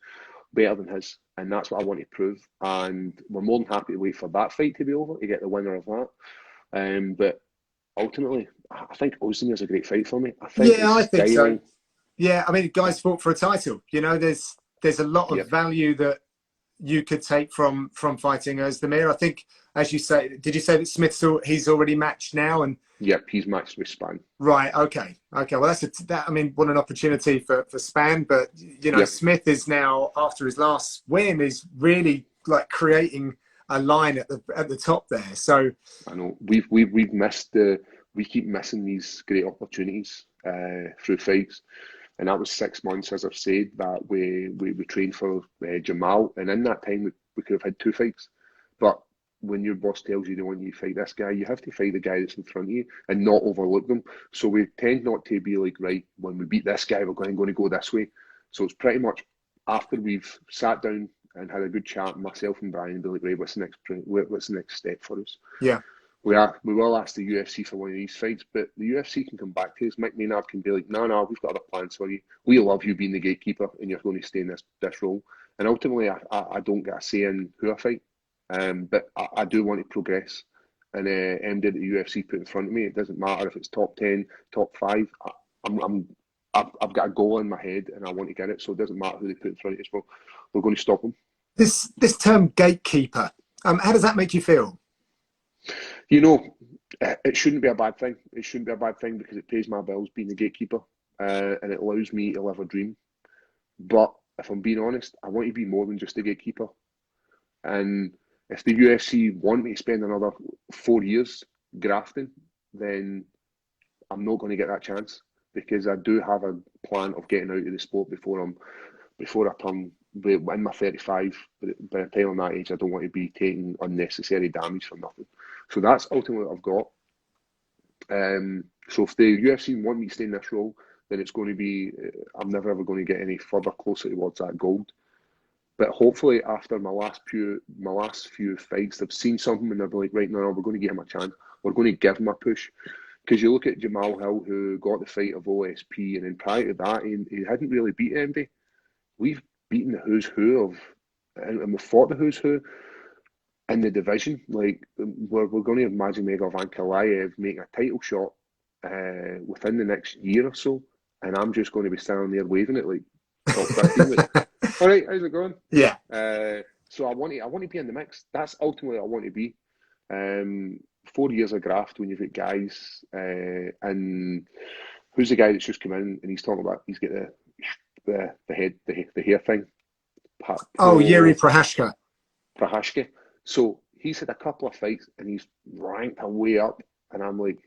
better than his, and that's what I want to prove. And we're more than happy to wait for that fight to be over to get the winner of that. But ultimately, I think Ozdemir is a great fight for me. I think so. Yeah, I mean, guys fought for a title. You know, there's a lot of value that you could take from fighting Ozdemir. I think, as you say, did you say that he's already matched now? And yep, he's matched with Spann. Right. Okay. Well, I mean, what an opportunity for Spann. But you know, Smith is now, after his last win, is really like creating a line at the top there. So I know we've missed we keep missing these great opportunities through fights, and that was 6 months, as I've said, that we trained for Jamal, and in that time we could have had 2 fights. But when your boss tells you they want you to fight this guy, you have to fight the guy that's in front of you and not overlook them. So we tend not to be like, right, when we beat this guy, we're going to go this way. So it's pretty much after we've sat down and had a good chat, myself and Brian, be like, right, what's the next step for us? Yeah. We will ask the UFC for one of these fights, but the UFC can come back to us. Mick Maynard can be like, no, we've got other plans for you. We love you being the gatekeeper, and you're going to stay in this role. And ultimately, I don't get a say in who I fight, but I do want to progress. And MD that the UFC put in front of me, it doesn't matter if it's top 10, top 5. I've got a goal in my head, and I want to get it. So it doesn't matter who they put in front of us. We're going to stop them. This term gatekeeper, how does that make you feel? You know, it shouldn't be a bad thing. It shouldn't be a bad thing because it pays my bills being the gatekeeper, and it allows me to live a dream. But if I'm being honest, I want to be more than just a gatekeeper. And if the UFC want me to spend another 4 years grafting, then I'm not going to get that chance, because I do have a plan of getting out of the sport before I turn in my 35. But by the time I'm that age, I don't want to be taking unnecessary damage for nothing. So that's ultimately what I've got. So if the UFC want me to stay in this role, then it's going to be, I'm never ever going to get any further closer towards that gold. But hopefully after my last few fights, they've seen something and they're like, right, no, we're going to give him a chance. We're going to give him a push. Because you look at Jamahal Hill, who got the fight of OSP, and then prior to that, he hadn't really beat MD. We've beaten the who's who of, and we've fought the who's who in the division. Like, we're going to have Magomedov and Ankalaev make a title shot within the next year or so, and I'm just going to be standing there waving it like top 15. Like, all right, how's it going? Yeah. So I want to be in the mix. That's ultimately what I want to be. 4 years of graft when you've got guys, and who's the guy that's just come in and he's talking about he's got the hair thing. Yuri Prohashka. So he's had a couple of fights and he's ranked a way up, and I'm like,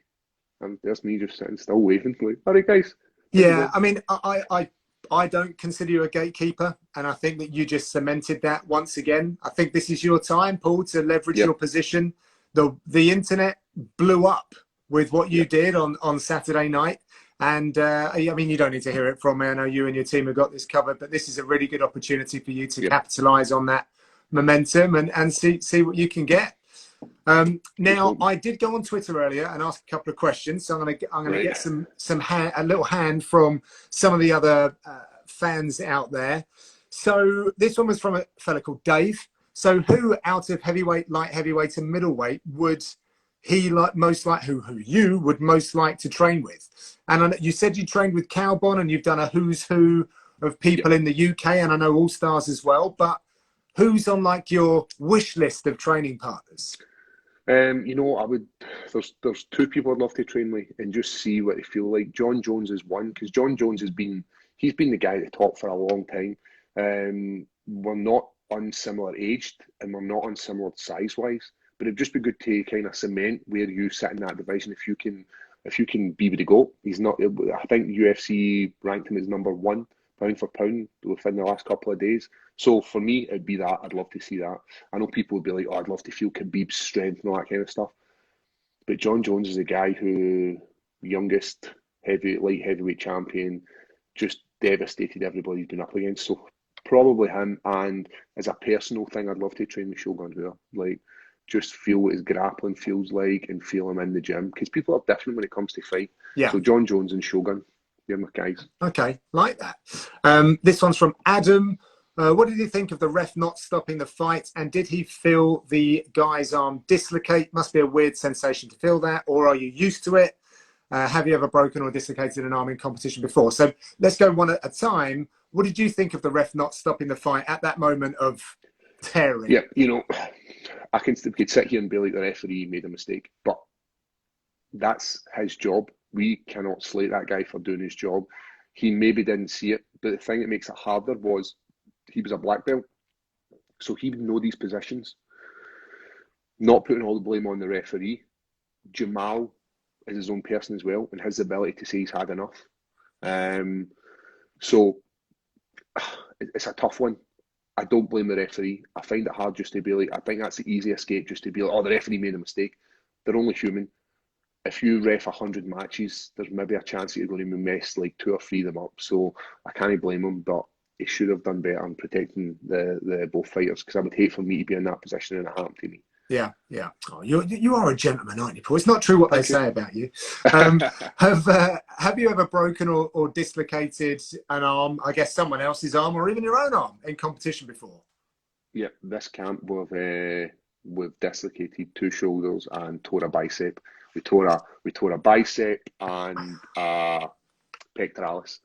there's me just sitting still waving like, all right, guys. Yeah, I mean, I don't consider you a gatekeeper, and I think that you just cemented that once again. I think this is your time, Paul, to leverage your position. The internet blew up with what you did on Saturday night. And I mean, you don't need to hear it from me. I know you and your team have got this covered, but this is a really good opportunity for you to capitalize on that momentum and see what you can get. Now, I did go on Twitter earlier and ask a couple of questions, so I'm gonna get a little hand from some of the other fans out there. So this one was from a fella called Dave. So who out of heavyweight, light heavyweight, and middleweight would he who you would most like to train with. And you said you trained with Calbon, and you've done a who's who of people in the UK, and I know All Stars as well. But who's on like your wish list of training partners? You know, I would. There's two people I'd love to train with and just see what they feel like. Jon Jones is one, because Jon Jones he's been the guy at the top for a long time. We're not unsimilar aged, and we're not unsimilar size wise, but it'd just be good to kind of cement where you sit in that division. If you can be with the GOAT. He's not. I think UFC ranked him as #1 pound for pound within the last couple of days. So for me, it'd be that. I'd love to see that. I know people would be like, "Oh, I'd love to feel Khabib's strength and all that kind of stuff." But Jon Jones is a guy who, youngest light heavyweight champion, just devastated everybody he's been up against. So probably him. And as a personal thing, I'd love to train with Shogun here. Like, just feel what his grappling feels like and feel him in the gym, because people are different when it comes to fight. Yeah. So Jon Jones and Shogun, they're my guys. Okay, like that. This one's from Adam. What did you think of the ref not stopping the fight? And did he feel the guy's arm dislocate? Must be a weird sensation to feel that. Or are you used to it? Have you ever broken or dislocated an arm in competition before? So let's go one at a time. What did you think of the ref not stopping the fight at that moment of tearing? Yeah, you know, we could sit here and be like, the referee made a mistake, but that's his job. We cannot slate that guy for doing his job. He maybe didn't see it, but the thing that makes it harder was he was a black belt, so he would know these positions. Not putting all the blame on the referee. Jamahal is his own person as well, and his ability to say he's had enough. So it's a tough one. I don't blame the referee. I find it hard just to be like, I think that's the easy escape, just to be like, oh, the referee made a mistake. They're only human. If you ref 100 matches, there's maybe a chance that you're going to mess like 2 or 3 of them up. So I can't blame him, but he should have done better in protecting the both fighters, because I would hate for me to be in that position and it happened to me. Yeah, yeah. Oh, you are a gentleman, aren't you, Paul? It's not true what they say about you. Have you ever broken or dislocated an arm, I guess someone else's arm, or even your own arm in competition before? Yeah, this camp we've dislocated 2 shoulders and tore a bicep. We tore a bicep and a pectoralis.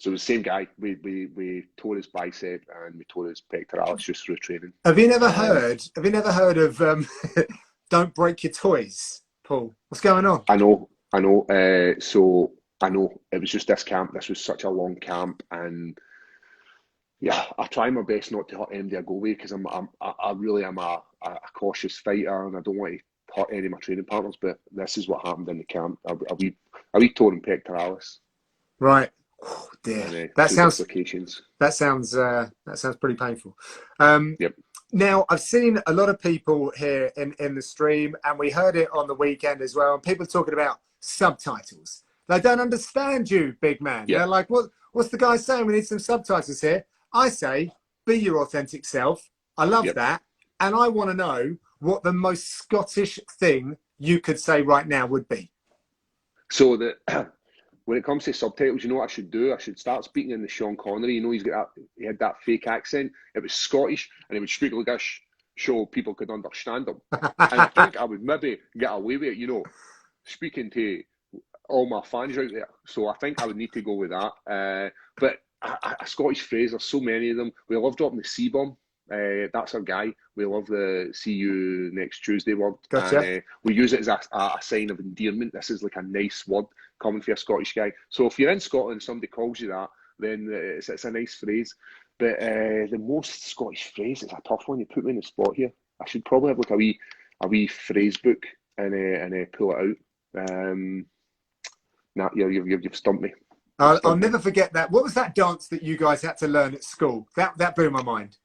So the same guy, we tore his bicep and we tore his pectoralis just through training. Have you never heard of don't break your toys, Paul? What's going on? I know. So I know it was just this camp. This was such a long camp, and yeah, I try my best not to hurt anybody I go with, because I really am a cautious fighter, and I don't want to hurt any of my training partners. But this is what happened in the camp. A wee torn pectoralis. Right. Oh, dear. That sounds pretty painful. Yep. Now, I've seen a lot of people here in the stream, and we heard it on the weekend as well, and people talking about subtitles. They don't understand you, big man. Yep. They're like, what's the guy saying? We need some subtitles here. I say, be your authentic self. I love that. And I want to know what the most Scottish thing you could say right now would be. So when it comes to subtitles, you know what I should do? I should start speaking in the Sean Connery. You know, he had that fake accent. It was Scottish, and he would speak like this, so people could understand him. And I think I would maybe get away with it, you know, speaking to all my fans out there. So I think I would need to go with that. But a Scottish phrase, there's so many of them. We love dropping the C-bomb. That's our guy. We love the see you next Tuesday word. Gotcha. And we use it as a sign of endearment. This is like a nice word coming from a Scottish guy. So if you're in Scotland and somebody calls you that, then it's a nice phrase. But the most Scottish phrase, it's a tough one. You put me in the spot here. I should probably have like a wee phrase book and pull it out. Nah, you've stumped me. I'll never forget that. What was that dance that you guys had to learn at school? That blew my mind.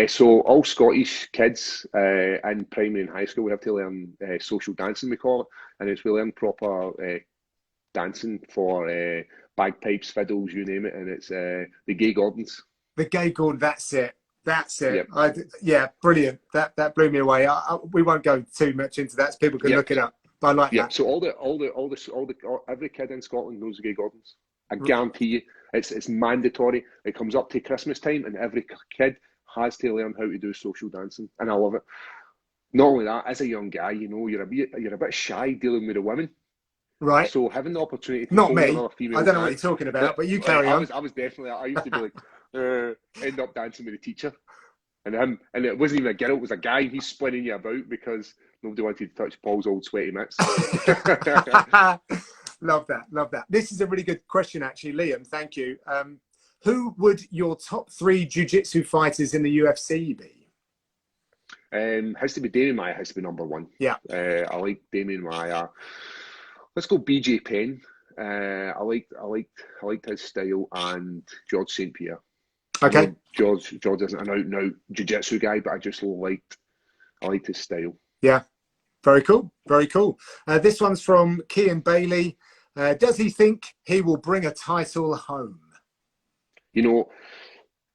So all Scottish kids in primary and high school, we have to learn social dancing, we call it, and we learn proper dancing for bagpipes, fiddles, you name it, and it's the Gay Gordons. The Gay Gordon, that's it. Yep. Brilliant. That blew me away. We won't go too much into that, so people can look it up. But I like that. So every kid in Scotland knows the Gay Gordons. I guarantee you, it's mandatory. It comes up to Christmas time, and every kid has to learn how to do social dancing, and I love it. Not only that, as a young guy, you know, you're a bit shy dealing with the women. Right? So having the opportunity to Not hold me. another I female don't know what you're can, talking about, but but you like carry on. I was definitely, I used to be like, end up dancing with the teacher, and it wasn't even a girl, it was a guy, and he's spinning you about because nobody wanted to touch Paul's old sweaty mitts. Love that. Love that. This is a really good question, actually, Liam. Thank you. Who would your top 3 jiu-jitsu fighters in the UFC be? Has to be Damien Maya, has to be number 1. Yeah. I like Damien Maya. Let's go BJ Penn. I liked his style, and George St. Pierre. I Okay. know George isn't an out and out jiu-jitsu guy, but I liked his style. Yeah. Very cool. Very cool. This one's from Kean Bailey. Does he think he will bring a title home? You know,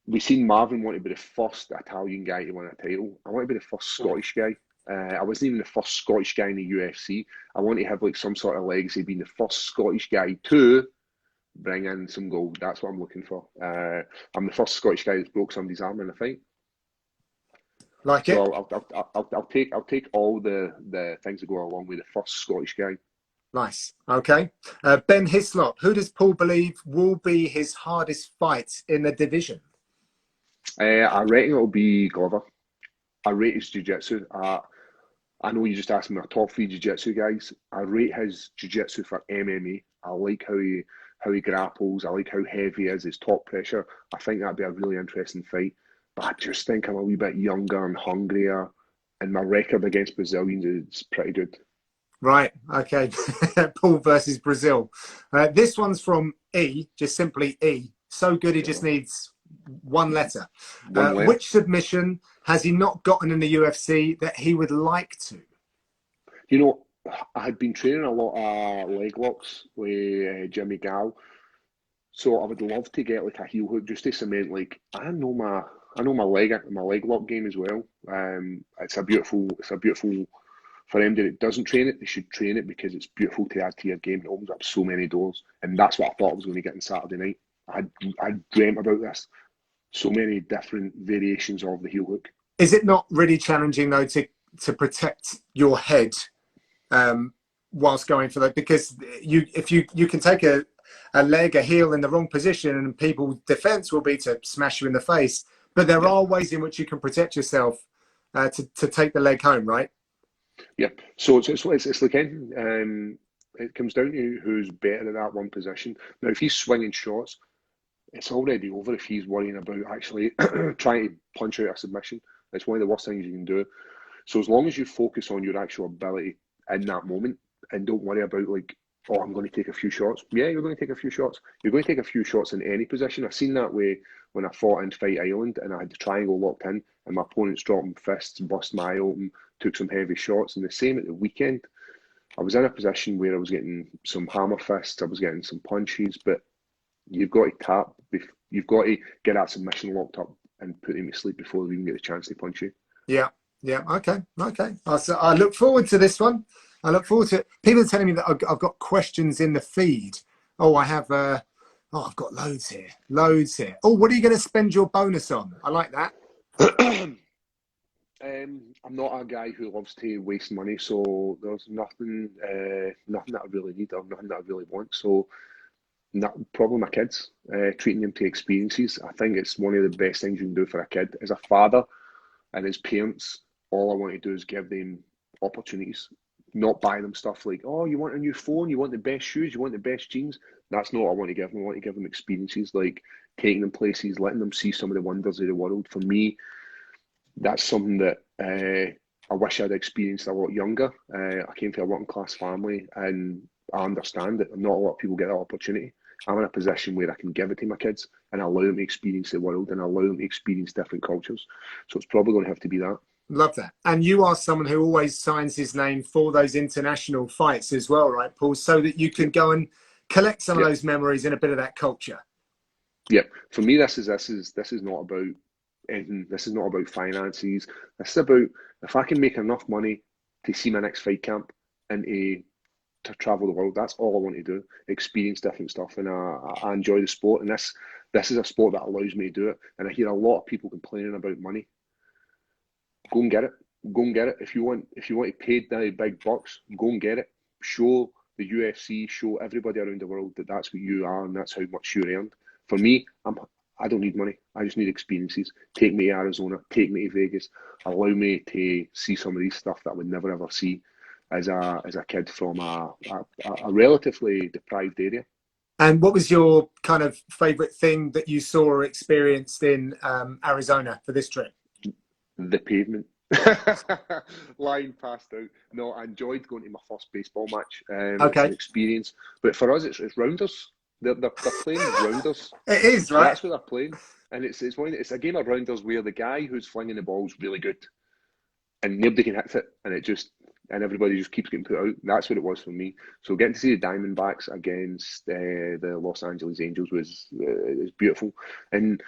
we've seen Marvin want to be the first Italian guy to win a title. I want to be the first Scottish guy. I wasn't even the first Scottish guy in the UFC. I want to have like some sort of legacy, being the first Scottish guy to bring in some gold. That's what I'm looking for. I'm the first Scottish guy that's broke somebody's arm in a fight. Like So it? I'll take all the things that go along with the first Scottish guy. Nice. Okay. Ben Hislop. Who does Paul believe will be his hardest fight in the division? I reckon it'll be Glover. I rate his jiu-jitsu. I know you just asked me my top 3 jiu-jitsu guys. I rate his jiu-jitsu for MMA. I like how he grapples. I like how heavy he is, his top pressure. I think that'd be a really interesting fight. But I just think I'm a wee bit younger and hungrier, and my record against Brazilians is pretty good. Right. Okay. Paul versus Brazil. This one's from E, just simply E. So good he just needs one letter. One letter. Which submission has he not gotten in the UFC that he would like to? You know, I had been training a lot of leg locks with Jimmy Gal, so I would love to get like a heel hook just to cement like I know my leg lock game as well. It's a beautiful for anybody that doesn't train it, they should train it because it's beautiful to add to your game. It opens up so many doors, and that's what I thought I was going to get on Saturday night. I dreamt about this. So many different variations of the heel hook. Is it not really challenging though to protect your head whilst going for that? Because if you can take a leg, a heel in the wrong position, and people's defense will be to smash you in the face. But there are ways in which you can protect yourself to take the leg home, right? Yep. So it's like anything. It comes down to who's better at that one position. Now, if he's swinging shots, it's already over if he's worrying about actually trying to punch out a submission. It's one of the worst things you can do. So as long as you focus on your actual ability in that moment and don't worry about like, oh, I'm going to take a few shots. Yeah, you're going to take a few shots. You're going to take a few shots in any position. I've seen that way when I fought in Fight Island and I had the triangle locked in and my opponent's dropping fists, bust my eye open, took some heavy shots. And the same at the weekend. I was in a position where I was getting some hammer fists, I was getting some punches, but you've got to tap, you've got to get that submission locked up and put him to sleep before they even get the chance to punch you. Yeah, yeah, okay. I look forward to this one. I look forward to it. People are telling me that I've got questions in the feed. Oh, I have. I've got loads here. Oh, what are you going to spend your bonus on? I like that. I'm not a guy who loves to waste money, so there's nothing that I really need or nothing that I really want. So probably my kids, treating them to experiences. I think it's one of the best things you can do for a kid. As a father and as parents, all I want to do is give them opportunities, not buy them stuff like, oh, you want a new phone, you want the best shoes, you want the best jeans. That's not what I want to give them. I want to give them experiences, like taking them places, letting them see some of the wonders of the world. For me, that's something that I wish I'd experienced a lot younger. I came from a working class family and I understand that not a lot of people get that opportunity. I'm in a position where I can give it to my kids and allow them to experience the world and allow them to experience different cultures. So it's probably going to have to be that. Love that. And you are someone who always signs his name for those international fights as well, right, Paul? So that you can go and collect some of those memories and a bit of that culture. Yeah. For me, this is not about anything. This is not about finances. This is about if I can make enough money to see my next fight camp and to travel the world. That's all I want to do. Experience different stuff, and I enjoy the sport. And this is a sport that allows me to do it. And I hear a lot of people complaining about money. Go and get it. go and get it. If you want to pay the big bucks, go and get it. Show the UFC, show everybody around the world that that's what you are and that's how much you earned. For me, I don't need money. I just need experiences. Take me to Arizona, take me to Vegas, allow me to see some of these stuff that I would never ever see as a kid from a relatively deprived area. And what was your kind of favourite thing that you saw or experienced in Arizona for this trip? The pavement. Lying passed out. No, I enjoyed going to my first baseball match. It's an experience. But for us, it's rounders. They're playing rounders. It is, right? That's what they're playing. And it's a game of rounders where the guy who's flinging the ball is really good. And nobody can hit it. And everybody just keeps getting put out. That's what it was for me. So getting to see the Diamondbacks against the Los Angeles Angels was beautiful. And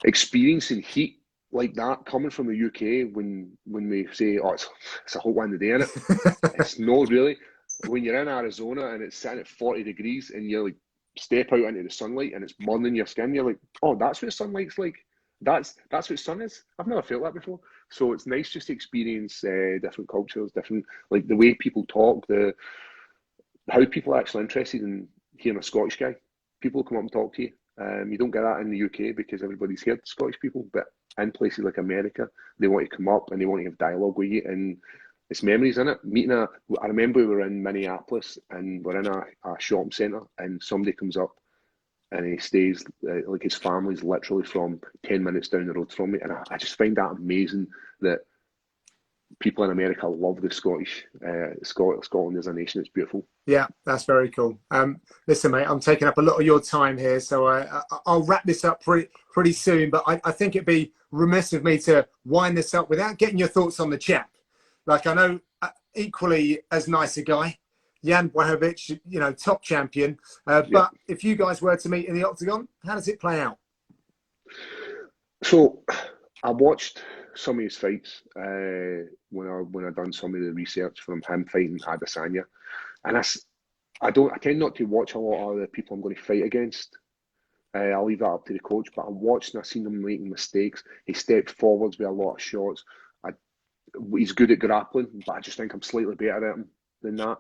experiencing heat like that coming from the UK when we say, oh, it's a hot one today, innit? It's not really. When you're in Arizona and it's sitting at 40 degrees and you like step out into the sunlight and it's burning your skin, you're like, oh, that's what sunlight's like. That's what sun is. I've never felt that before. So it's nice just to experience different cultures, different, like the way people talk, how people are actually interested in hearing a Scottish guy. People come up and talk to you. You don't get that in the UK because everybody's heard Scottish people, but in places like America, they want to come up and they want to have dialogue with you, and it's memories in it. I remember we were in Minneapolis and we're in a shopping centre, and somebody comes up and he stays, like his family's literally from 10 minutes down the road from me, and I just find that amazing that people in America love the Scottish. Scotland as a nation, it's beautiful. Yeah, that's very cool. Listen, mate, I'm taking up a lot of your time here, so I'll wrap this up pretty soon. But I think it'd be remiss of me to wind this up without getting your thoughts on the chap. Like, I know equally as nice a guy, Jan Blachowicz, top champion. But if you guys were to meet in the octagon, how does it play out? So I watched some of his fights when I done some of the research from him fighting Adesanya, and I tend not to watch a lot of the people I'm going to fight against. I'll leave that up to the coach, but I watched and I seen him making mistakes. He stepped forwards with a lot of shots. He's good at grappling, but I just think I'm slightly better at him than that.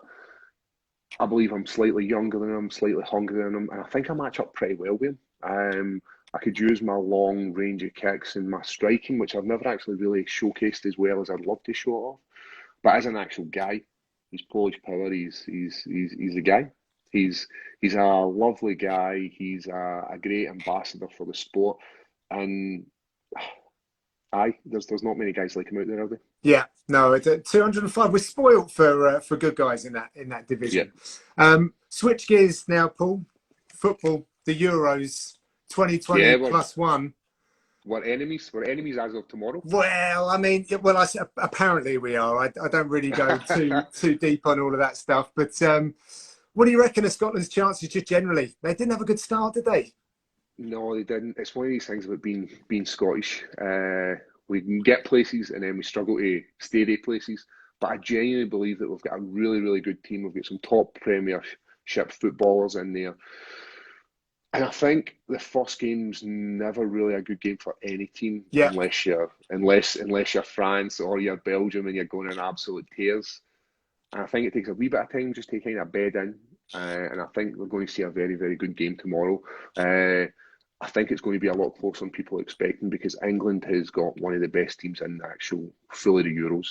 I believe I'm slightly younger than him, slightly hungrier than him, and I think I match up pretty well with him. I could use my long range of kicks and my striking, which I've never actually really showcased as well as I'd love to show off. But as an actual guy, he's Polish power. He's a guy. He's a lovely guy. He's a great ambassador for the sport, and there's not many guys like him out there, are there? Yeah, no, it's 205. We're spoiled for good guys in that division. Yeah. Switch gears now, Paul. Football, the Euros 2020 plus one. We're enemies. We're enemies as of tomorrow. Well, I mean, apparently we are. I don't really go too deep on all of that stuff. But what do you reckon of Scotland's chances just generally? They didn't have a good start, did they? No, they didn't. It's one of these things about being Scottish. We can get places and then we struggle to stay at places. But I genuinely believe that we've got a really, really good team. We've got some top Premiership footballers in there. And I think the first game's never really a good game for any team unless you're France or you're Belgium and you're going in absolute tears. And I think it takes a wee bit of time just to kind of bed in. And I think we're going to see a very, very good game tomorrow. I think it's going to be a lot closer than people are expecting because England has got one of the best teams in the actual full of the Euros.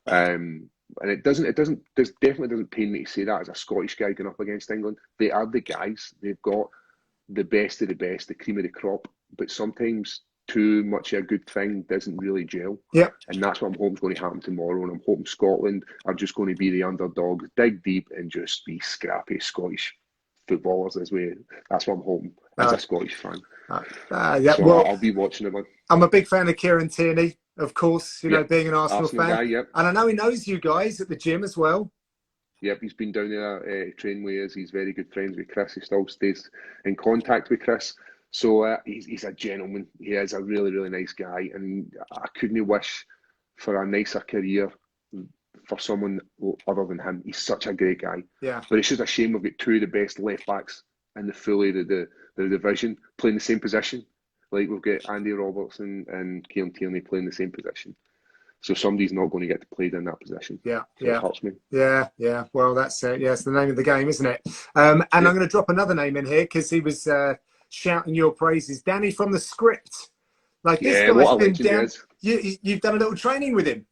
And it definitely doesn't pain me to say that as a Scottish guy going up against England. They are the guys. They've got the best of the best, the cream of the crop. But sometimes too much of a good thing doesn't really gel. Yeah. And that's what I'm hoping is going to happen tomorrow. And I'm hoping Scotland are just going to be the underdogs, dig deep and just be scrappy Scottish footballers that's what I'm hoping as a Scottish fan. I'll be watching it, man. I'm a big fan of Kieran Tierney, of course, being an Arsenal fan. Guy, yep. And I know he knows you guys at the gym as well. Yep, he's been down there training with us. He's very good friends with Chris. He still stays in contact with Chris. So he's a gentleman. He is a really, really nice guy. And I couldn't wish for a nicer career for someone other than him. He's such a great guy. Yeah. But it's just a shame we've got two of the best left backs in the fully the division playing the same position. Like we've got Andy Robertson and Kieran Tierney playing the same position. So somebody's not going to get to play in that position. Yeah, So yeah. it hurts me. Yeah, yeah. Well, that's yeah, it's the name of the game, isn't it? And I'm going to drop another name in here because he was shouting your praises. Danny from the script. Like this Yeah, guy's what a been legend he down. is. You've done a little training with him.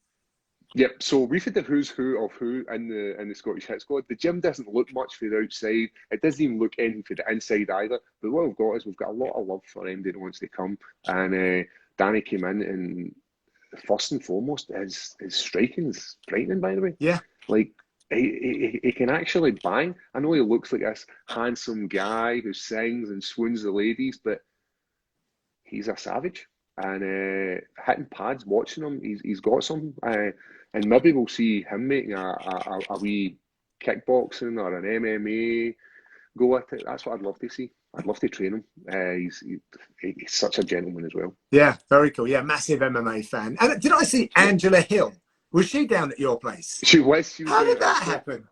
Yep. So we've had the who's who of who in the Scottish Hit Squad. The gym doesn't look much for the outside. It doesn't even look anything for the inside either. But what we've got is we've got a lot of love for MD once they come. And Danny came in, and first and foremost, his striking is frightening. By the way, Yeah. like he can actually bang. I know he looks like this handsome guy who sings and swoons the ladies, but he's a savage. And hitting pads, watching him, he's got some. And maybe we'll see him making a wee kickboxing or an MMA go at it. That's what I'd love to see. I'd love to train him. He's such a gentleman as well. Yeah, very cool. Yeah, massive MMA fan. And did I see Angela Hill? Was she down at your place? She was. How did that happen?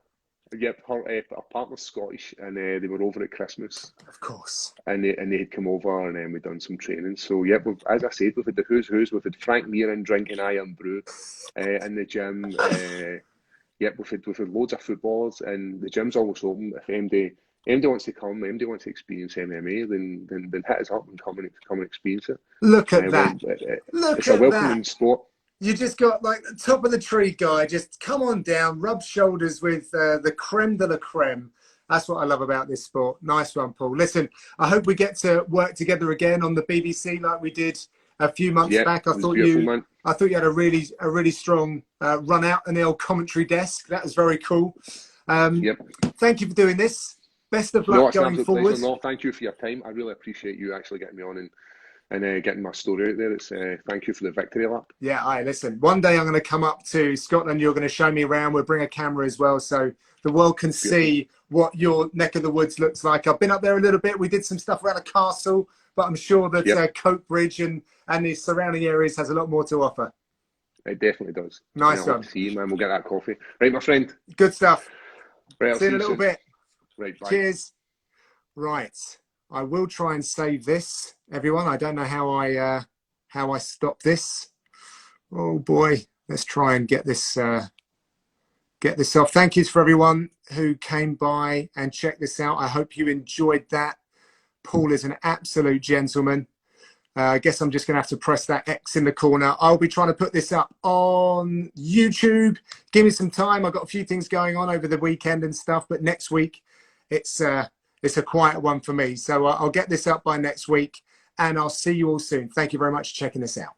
Yep, her partner's Scottish, and they were over at Christmas. Of course. And they had come over, and then we'd done some training. So yep, as I said, we've had the who's. We've had Frank Mir in drinking iron brew in the gym. Yep, we've had loads of footballers, and the gym's always open. If MD wants to come, MD wants to experience MMA, then hit us up and come and experience it. Look at that! Look it's a at welcoming that! sport. You just got like the top of the tree guy. Just come on down, rub shoulders with the creme de la creme. That's what I love about this sport. Nice one, Paul. Listen, I hope we get to work together again on the BBC like we did a few months back. I thought you had a really strong run out in the old commentary desk. That was very cool. Thank you for doing this. Best of luck going forward. No, thank you for your time. I really appreciate you actually getting me on and getting my story out there. It's thank you for the victory lap. Yeah, listen. One day I'm going to come up to Scotland. You're going to show me around. We'll bring a camera as well, so the world can see what your neck of the woods looks like. I've been up there a little bit. We did some stuff around a castle, but I'm sure that Cope Bridge and the surrounding areas has a lot more to offer. It definitely does. Nice one. See you, man. We'll get that coffee. Right, my friend. Good stuff. Right, see you in a little bit. Right, bye. Cheers. Right. I will try and save this, everyone. I don't know how I stop this. Oh boy, let's try and get this off. Thank you for everyone who came by and checked this out. I hope you enjoyed that. Paul is an absolute gentleman. I guess I'm just going to have to press that X in the corner. I'll be trying to put this up on YouTube. Give me some time. I've got a few things going on over the weekend and stuff, but next week it's a quiet one for me. So I'll get this up by next week, and I'll see you all soon. Thank you very much for checking this out.